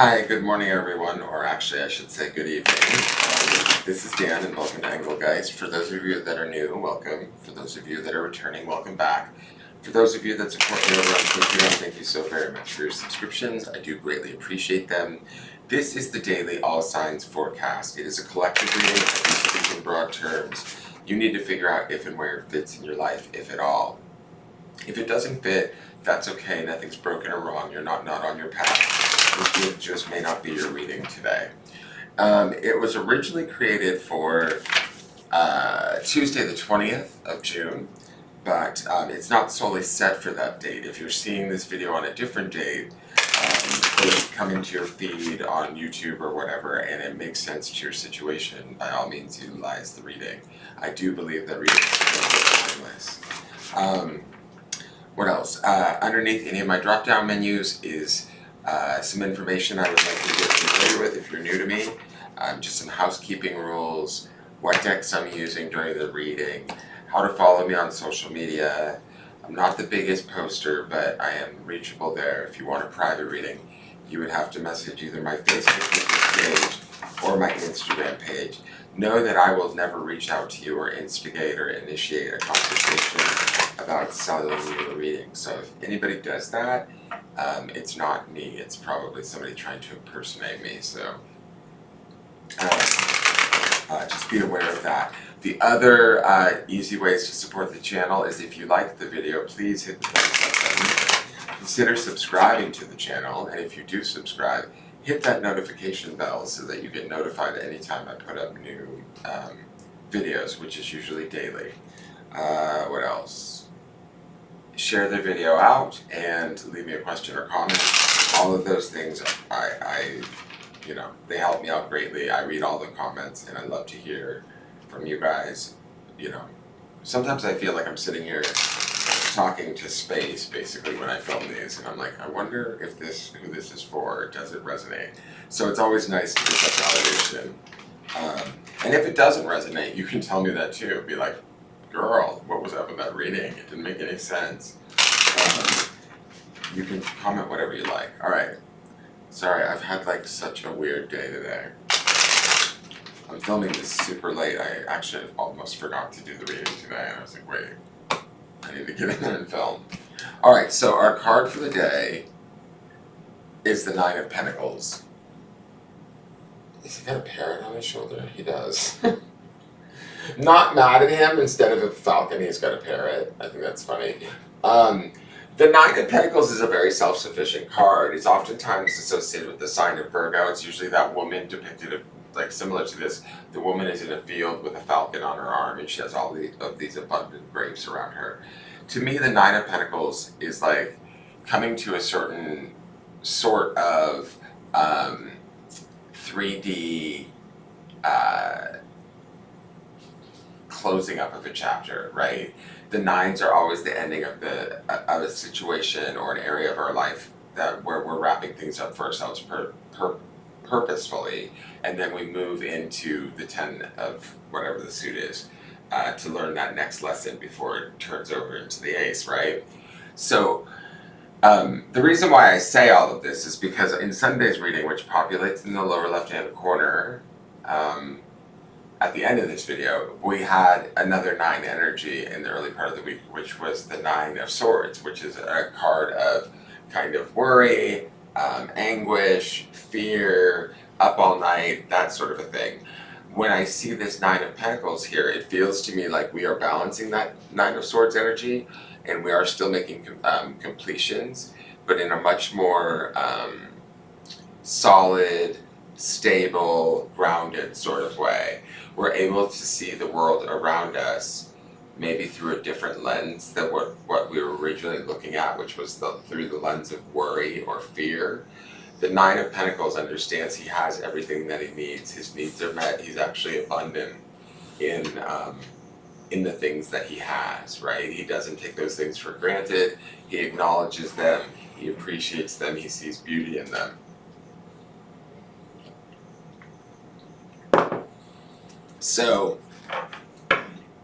Hi, good morning everyone, or actually I should say good evening. This is Dan and welcome to Engelgeist. For those of you that are new, welcome. For those of you that are returning, welcome back. For those of you that support me over on Patreon, thank you so very much for your subscriptions. I do greatly appreciate them. This is the daily all signs forecast. It is a collective reading. I do speak in broad terms. You need to figure out if and where it fits in your life, if at all. If it doesn't fit, that's okay. Nothing's broken or wrong. You're not on your path. It just may not be your reading today. It was originally created for Tuesday the 20th of June, but it's not solely set for that date. If you're seeing this video on a different date, it'll come into your feed on YouTube or whatever, and it makes sense to your situation. By all means, utilize the reading. I do believe that reading is timeless. What else? Underneath any of my drop-down menus is some information I would like you to get familiar with if you're new to me. Just some housekeeping rules, what decks I'm using during the reading, how to follow me on social media. I'm not the biggest poster, but I am reachable there. If you want a private reading, you would have to message either my Facebook business page or my Instagram page. Know that I will never reach out to you or instigate or initiate a conversation about selling you a reading. So if anybody does that, it's not me. It's probably somebody trying to impersonate me. So just be aware of that. The other easy ways to support the channel is if you like the video, please hit the thumbs up button. Consider subscribing to the channel, and if you do subscribe, hit that notification bell so that you get notified anytime I put up new videos, which is usually daily. What else? Share the video out and leave me a question or comment. All of those things, they help me out greatly. I read all the comments and I love to hear from you guys. Sometimes I feel like I'm sitting here talking to space basically when I film these, and I'm like, I wonder if who this is for, does it resonate? So it's always nice to get that validation. And if it doesn't resonate, you can tell me that too. Be like, girl, what was up with that reading? It didn't make any sense. You can comment whatever you like. All right. Sorry, I've had like such a weird day today. I'm filming this super late. I actually almost forgot to do the reading today. And I was like, wait, I need to get in there and film. All right, so our card for the day is the Nine of Pentacles. Has he got a parrot on his shoulder? He does. Not mad at him. Instead of a falcon, he's got a parrot. I think that's funny. The Nine of Pentacles is a very self-sufficient card. It's oftentimes associated with the sign of Virgo. It's usually that woman depicted, like similar to this. The woman is in a field with a falcon on her arm, and she has all of these abundant grapes around her. To me, the Nine of Pentacles is like coming to a certain sort of 3D closing up of a chapter, right? The nines are always the ending of a situation or an area of our life where we're wrapping things up for ourselves purposefully, and then we move into the 10 of whatever the suit is to learn that next lesson before it turns over into the ace, right? So the reason why I say all of this is because in Sunday's reading, which populates in the lower left-hand corner, at the end of this video, we had another 9 energy in the early part of the week, which was the 9 of Swords, which is a card of kind of worry, anguish, fear, up all night, that sort of a thing. When I see this 9 of Pentacles here, it feels to me like we are balancing that 9 of Swords energy, and we are still making completions, but in a much more solid, stable, grounded sort of way. We're able to see the world around us maybe through a different lens than what we were originally looking at, which was through the lens of worry or fear. The 9 of Pentacles understands he has everything that he needs. His needs are met. He's actually abundant in the things that he has, right? He doesn't take those things for granted. He acknowledges them. He appreciates them. He sees beauty in them. So,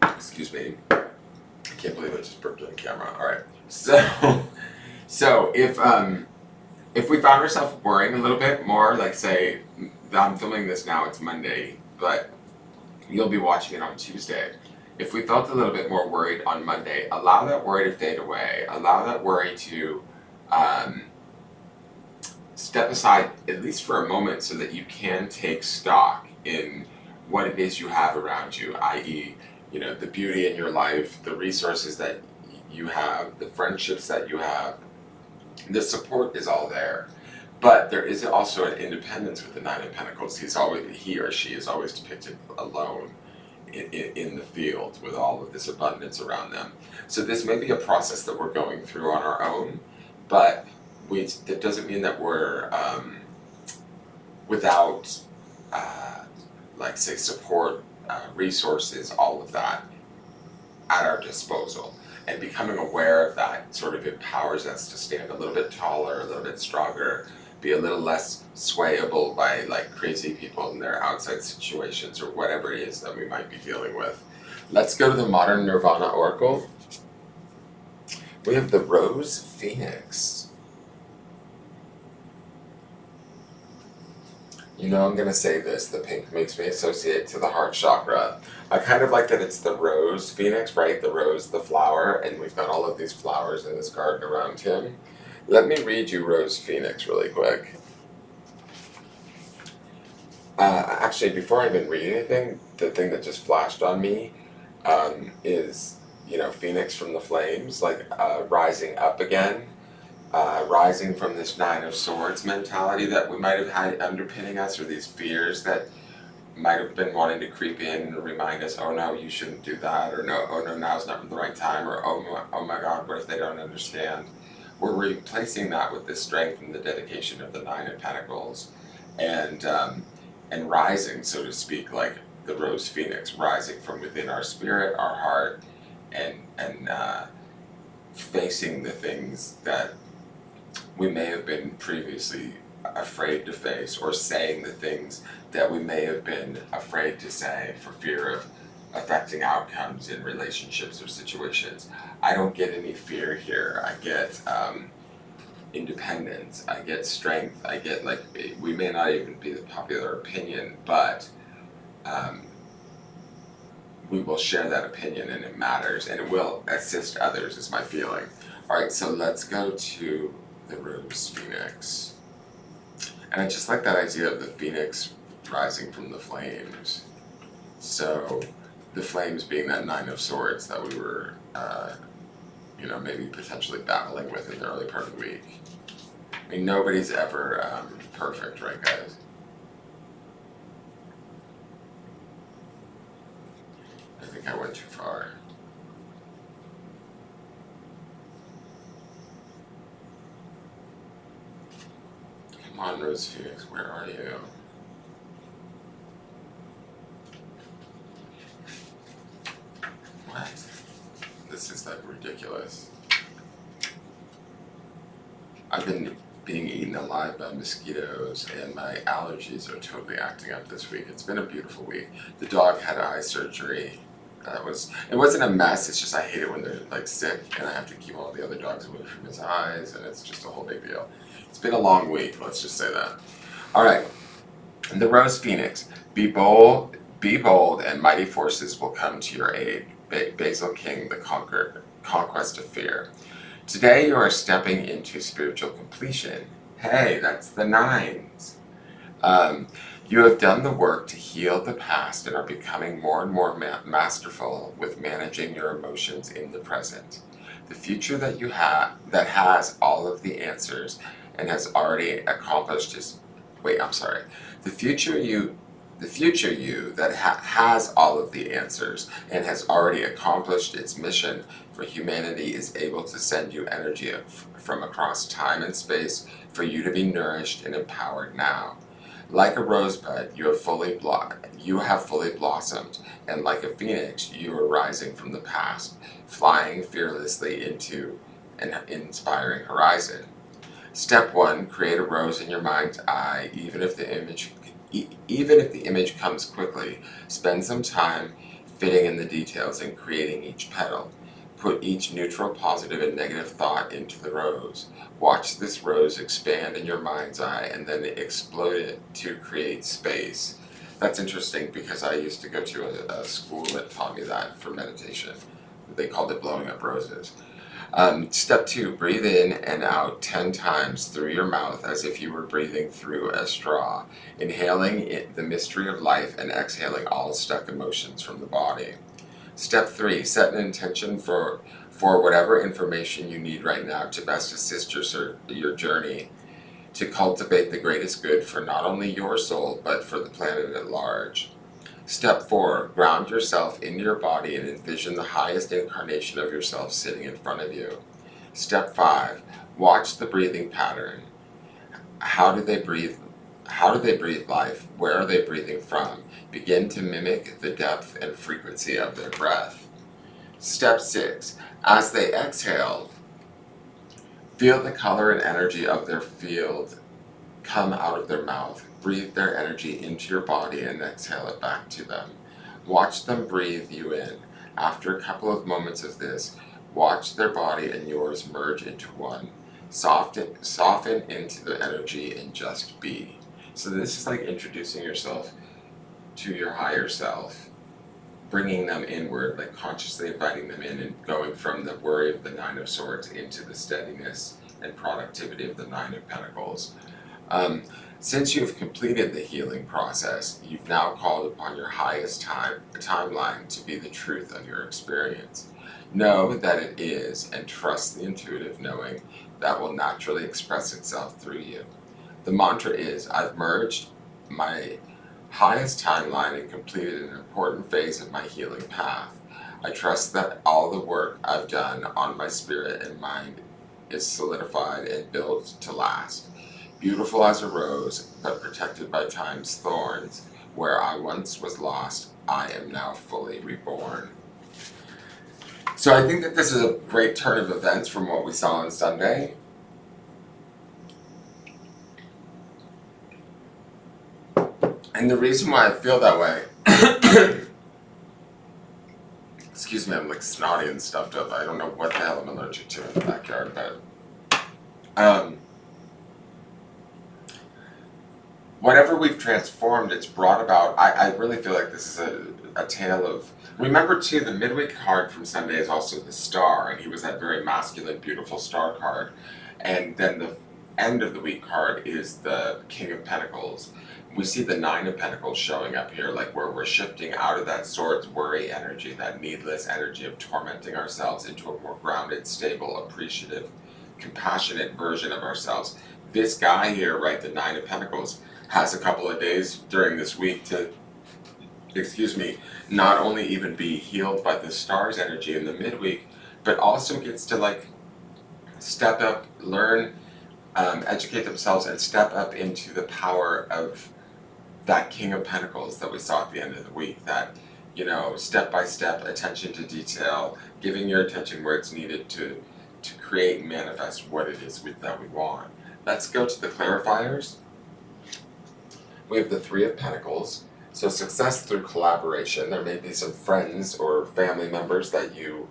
excuse me, I can't believe I just burped on camera. All right. So if if we found ourselves worrying a little bit more, like say, I'm filming this now, it's Monday, but you'll be watching it on Tuesday. If we felt a little bit more worried on Monday, allow that worry to fade away. Allow that worry to step aside, at least for a moment, so that you can take stock in what it is you have around you, i.e., the beauty in your life, the resources that you have, the friendships that you have. The support is all there. But there is also an independence with the Nine of Pentacles. He or she is always depicted alone in the field with all of this abundance around them. So this may be a process that we're going through on our own, but that doesn't mean that we're without, like say, support, resources, all of that at our disposal. And becoming aware of that sort of empowers us to stand a little bit taller, a little bit stronger, be a little less swayable by like crazy people in their outside situations or whatever it is that we might be dealing with. Let's go to the modern Nirvana Oracle. We have the Rose Phoenix. I'm going to say this, the pink makes me associate to the heart chakra. I kind of like that it's the rose phoenix, right? The rose, the flower, and we've got all of these flowers in this garden around him. Let me read you Rose Phoenix really quick. Actually, before I even read anything, the thing that just flashed on me is, Phoenix from the flames, like rising up again. Rising from this Nine of Swords mentality that we might have had underpinning us, or these fears that might have been wanting to creep in and remind us, oh no, you shouldn't do that, or no, oh no, now's not the right time, or oh my God, what if they don't understand? We're replacing that with the strength and the dedication of the Nine of Pentacles, and rising, so to speak, like the Rose Phoenix, rising from within our spirit, our heart, and facing the things that we may have been previously afraid to face, or saying the things that we may have been afraid to say for fear of affecting outcomes in relationships or situations. I don't get any fear here. I get independence. I get strength. I get, like, we may not even be the popular opinion, but we will share that opinion, and it matters, and it will assist others, is my feeling. All right, so let's go to the Rose Phoenix. And I just like that idea of the phoenix rising from the flames. So the flames being that Nine of Swords that we were, maybe potentially battling with in the early part of the week. I mean, nobody's ever perfect, right, guys? I think I went too far. Come on, Rose Phoenix, where are you? What? This is like ridiculous. I've been being eaten alive by mosquitoes, and my allergies are totally acting up this week. It's been a beautiful week. The dog had eye surgery. It wasn't a mess, it's just I hate it when they're like sick and I have to keep all the other dogs away from his eyes, and it's just a whole big deal. It's been a long week, let's just say that. Alright, the Rose Phoenix. Be bold, and mighty forces will come to your aid. Basil King, the conquest of fear. Today you are stepping into spiritual completion. Hey, that's the nines. You have done the work to heal the past and are becoming more and more masterful with managing your emotions in the present. The future that you have, that has all of the answers and has already accomplished the future you that has all of the answers and has already accomplished its mission for humanity is able to send you energy from across time and space for you to be nourished and empowered now. Like a rosebud, you have fully blossomed, and like a phoenix, you are rising from the past, flying fearlessly into an inspiring horizon. Step 1, create a rose in your mind's eye, even if the image comes quickly. Spend some time fitting in the details and creating each petal. Put each neutral, positive, and negative thought into the rose. Watch this rose expand in your mind's eye and then explode it to create space. That's interesting because I used to go to a school that taught me that for meditation. They called it blowing up roses. Step 2, breathe in and out 10 times through your mouth as if you were breathing through a straw, inhaling the mystery of life and exhaling all stuck emotions from the body. Step 3, set an intention for whatever information you need right now to best assist your journey to cultivate the greatest good for not only your soul but for the planet at large. Step 4, ground yourself into your body and envision the highest incarnation of yourself sitting in front of you. Step 5, watch the breathing pattern. How do they breathe? How do they breathe life? Where are they breathing from? Begin to mimic the depth and frequency of their breath. Step 6, as they exhale, feel the color and energy of their field come out of their mouth. Breathe their energy into your body and exhale it back to them. Watch them breathe you in. After a couple of moments of this, watch their body and yours merge into one. Soften into the energy and just be. So this is like introducing yourself to your higher self, bringing them inward, like consciously inviting them in and going from the worry of the Nine of Swords into the steadiness and productivity of the Nine of Pentacles. Since you've completed the healing process, you've now called upon your highest timeline to be the truth of your experience. Know that it is, and trust the intuitive knowing that will naturally express itself through you. The mantra is, I've merged my highest timeline and completed an important phase of my healing path. I trust that all the work I've done on my spirit and mind is solidified and built to last. Beautiful as a rose, but protected by time's thorns, where I once was lost, I am now fully reborn. So I think that this is a great turn of events from what we saw on Sunday. And the reason why I feel that way, excuse me, I'm like snotty and stuffed up. I don't know what the hell I'm allergic to in the backyard, but whatever we've transformed, it's brought about. I really feel like this is a tale of. Remember too, the midweek card from Sunday is also the star, and he was that very masculine, beautiful star card. And then the end of the week card is the King of Pentacles. We see the Nine of Pentacles showing up here, like where we're shifting out of that swords worry energy, that needless energy of tormenting ourselves into a more grounded, stable, appreciative, compassionate version of ourselves. This guy here, right, the Nine of Pentacles, has a couple of days during this week to, not only even be healed by the star's energy in the midweek, but also gets to like step up, learn, educate themselves, and step up into the power of that King of Pentacles that we saw at the end of the week. That, step by step, attention to detail, giving your attention where it's needed to create and manifest what it is that we want. Let's go to the clarifiers. We have the Three of Pentacles. So success through collaboration. There may be some friends or family members that you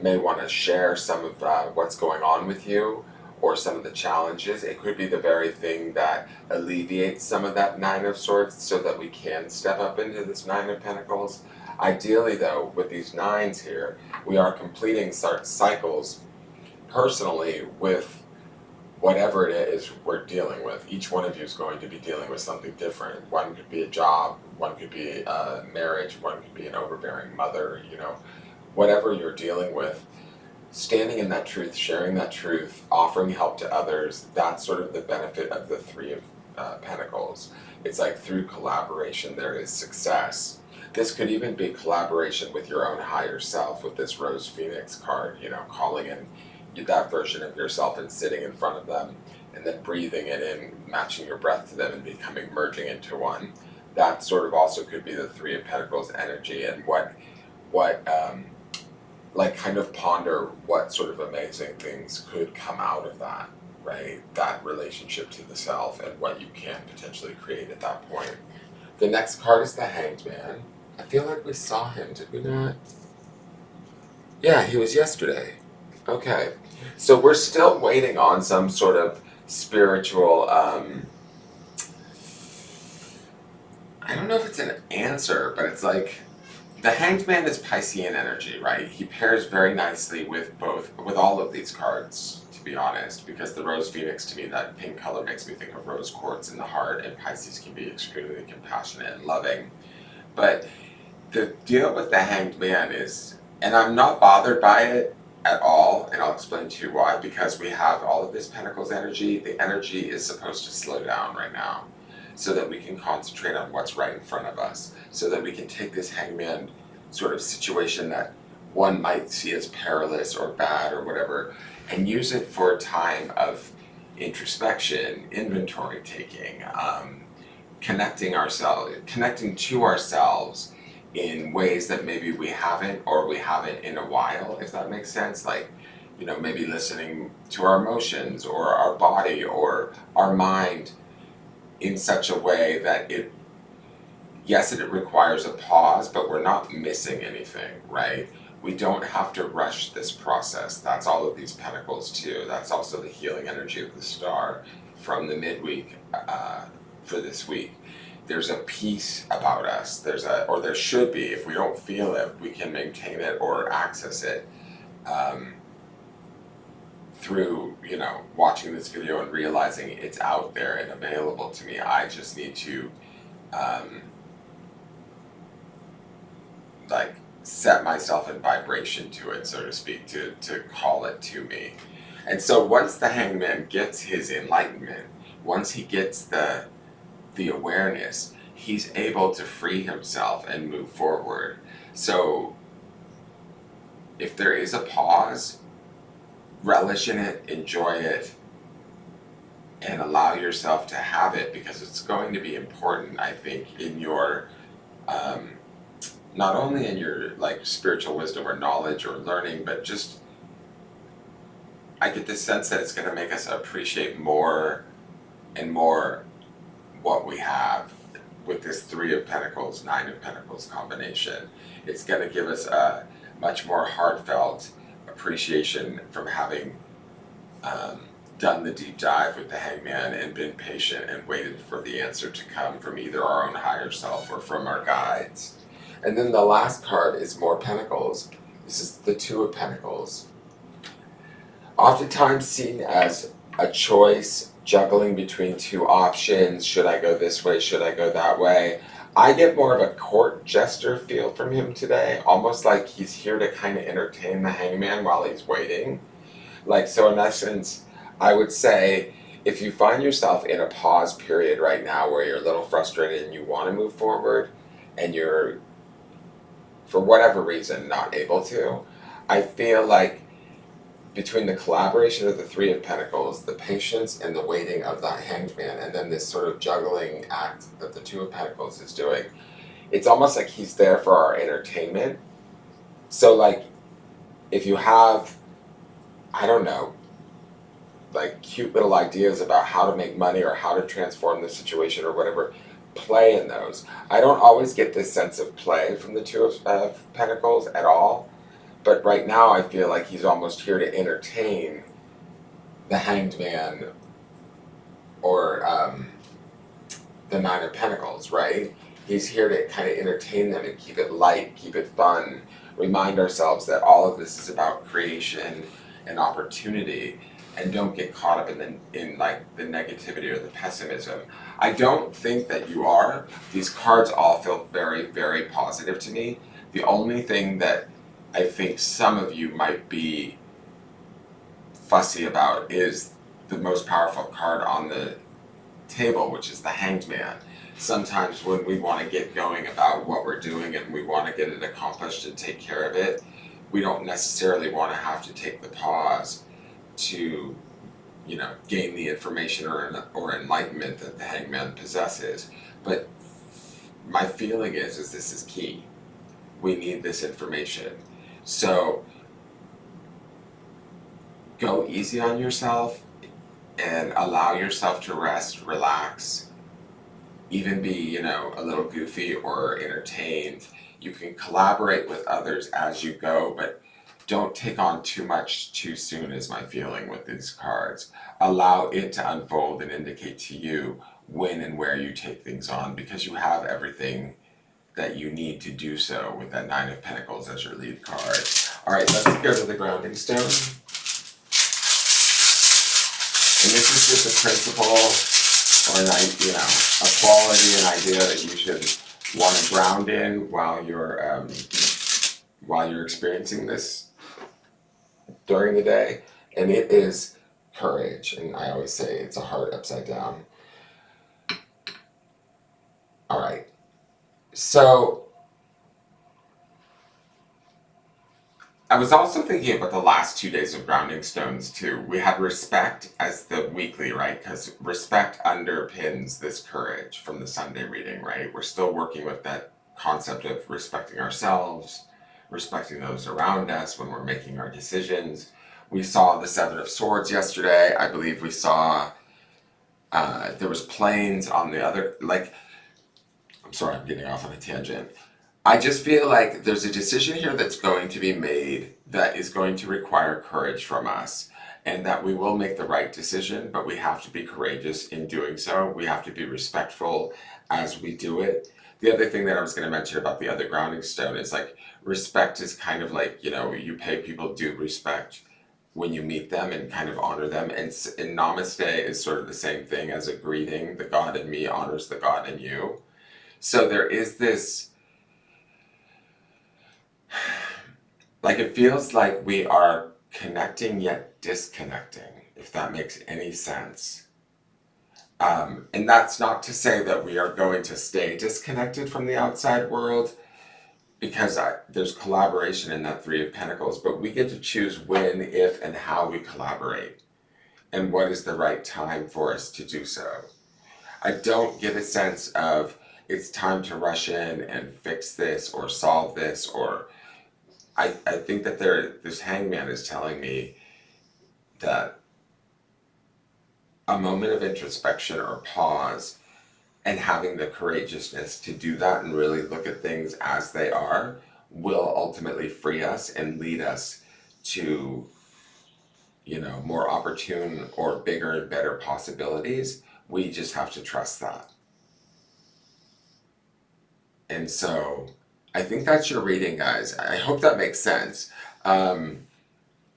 may want to share some of what's going on with you, or some of the challenges. It could be the very thing that alleviates some of that Nine of Swords so that we can step up into this Nine of Pentacles. Ideally though, with these nines here, we are completing cycles personally with whatever it is we're dealing with. Each one of you is going to be dealing with something different. One could be a job, one could be a marriage, one could be an overbearing mother, whatever you're dealing with. Standing in that truth, sharing that truth, offering help to others, that's sort of the benefit of the Three of Pentacles. It's like through collaboration there is success. This could even be collaboration with your own higher self with this Rose Phoenix card, calling in that version of yourself and sitting in front of them and then breathing it in, matching your breath to them and merging into one. That sort of also could be the Three of Pentacles energy, and kind of ponder what sort of amazing things could come out of that, right? That relationship to the self and what you can potentially create at that point. The next card is the Hanged Man. I feel like we saw him, did we not? Yeah, he was yesterday. Okay. So we're still waiting on some sort of spiritual, I don't know if it's an answer, but it's like the Hanged Man is Piscean energy, right? He pairs very nicely with with all of these cards, to be honest, because the Rose Phoenix, to me, that pink color makes me think of rose quartz in the heart, and Pisces can be extremely compassionate and loving. But the deal with the Hanged Man is, and I'm not bothered by it at all, and I'll explain to you why, because we have all of this Pentacles energy. The energy is supposed to slow down right now so that we can concentrate on what's right in front of us, so that we can take this Hangman sort of situation that one might see as perilous or bad or whatever, and use it for a time of introspection, inventory taking, connecting to ourselves in ways that maybe we haven't, or we haven't in a while, if that makes sense. Like, maybe listening to our emotions or our body or our mind in such a way that yes, it requires a pause, but we're not missing anything, right? We don't have to rush this process. That's all of these pentacles too. That's also the healing energy of the star from the midweek for this week. There's a peace about us. Or there should be. If we don't feel it, we can maintain it or access it through, watching this video and realizing it's out there and available to me. I just need to set myself in vibration to it, so to speak, to call it to me. And so once the Hangman gets his enlightenment, once he gets the awareness, he's able to free himself and move forward. So if there is a pause, relish in it, enjoy it, and allow yourself to have it, because it's going to be important, I think, in your not only in your spiritual wisdom or knowledge or learning, but just I get this sense that it's going to make us appreciate more and more what we have with this Three of Pentacles, Nine of Pentacles combination. It's going to give us a much more heartfelt appreciation from having done the deep dive with the Hangman and been patient and waited for the answer to come from either our own higher self or from our guides. And then the last card is more Pentacles. This is the Two of Pentacles. Oftentimes seen as a choice, juggling between two options. Should I go this way? Should I go that way? I get more of a court jester feel from him today, almost like he's here to kind of entertain the Hangman while he's waiting. So in essence, I would say, if you find yourself in a pause period right now where you're a little frustrated and you want to move forward, and you're, for whatever reason, not able to, I feel like between the collaboration of the Three of Pentacles, the patience and the waiting of the Hanged Man, and then this sort of juggling act that the Two of Pentacles is doing, it's almost like he's there for our entertainment. So if you have, I don't know, cute little ideas about how to make money or how to transform the situation or whatever, play in those. I don't always get this sense of play from the Two of Pentacles at all, but right now I feel like he's almost here to entertain the Hanged Man or the Nine of Pentacles, right? He's here to kind of entertain them and keep it light, keep it fun, remind ourselves that all of this is about creation and opportunity, and don't get caught up in the negativity or the pessimism. I don't think that you are. These cards all feel very, very positive to me. The only thing that I think some of you might be fussy about is the most powerful card on the table, which is the Hanged Man. Sometimes when we want to get going about what we're doing and we want to get it accomplished and take care of it, we don't necessarily want to have to take the pause to gain the information or enlightenment that the Hangman possesses. But my feeling is this is key. We need this information. So go easy on yourself and allow yourself to rest, relax, even be, a little goofy or entertained. You can collaborate with others as you go, but don't take on too much too soon is my feeling with these cards. Allow it to unfold and indicate to you when and where you take things on, because you have everything that you need to do so with that Nine of Pentacles as your lead card. All right, let's go to the grounding stone. And this is just a principle or a quality, an idea that you should want to ground in while you're experiencing this during the day, and it is courage. And I always say it's a heart upside down. All right, so I was also thinking about the last 2 days of grounding stones too. We had respect as the weekly, right? Because respect underpins this courage from the Sunday reading, right? We're still working with that concept of respecting ourselves, respecting those around us when we're making our decisions. We saw the Seven of Swords yesterday. I believe we saw there was planes on the other, I'm sorry, I'm getting off on a tangent. I just feel like there's a decision here that's going to be made that is going to require courage from us, and that we will make the right decision, but we have to be courageous in doing so. We have to be respectful as we do it. The other thing that I was going to mention about the other grounding stone is respect is kind of you pay people due respect when you meet them and kind of honor them. And namaste is sort of the same thing as a greeting. The God in me honors the God in you. So there is this, it feels like we are connecting yet disconnecting, if that makes any sense. And that's not to say that we are going to stay disconnected from the outside world, because there's collaboration in that Three of Pentacles, but we get to choose when, if, and how we collaborate, and what is the right time for us to do so. I don't get a sense of it's time to rush in and fix this or solve this, or I think that this hangman is telling me that a moment of introspection or pause and having the courageousness to do that and really look at things as they are will ultimately free us and lead us to, more opportune or bigger and better possibilities. We just have to trust that. And so I think that's your reading, guys. I hope that makes sense.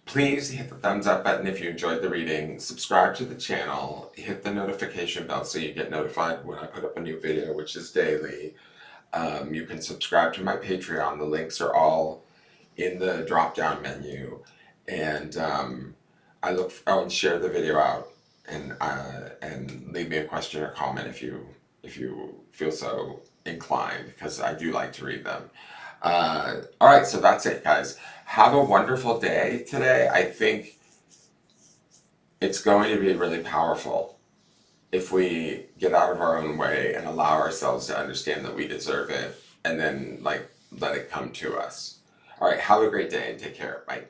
Please hit the thumbs up button if you enjoyed the reading. Subscribe to the channel. Hit the notification bell so you get notified when I put up a new video, which is daily. You can subscribe to my Patreon. The links are all in the drop-down menu. And and share the video out, and leave me a question or comment if you feel so inclined, because I do like to read them. All right, so that's it, guys. Have a wonderful day today. I think it's going to be really powerful if we get out of our own way and allow ourselves to understand that we deserve it, and then let it come to us. All right, have a great day and take care. Bye.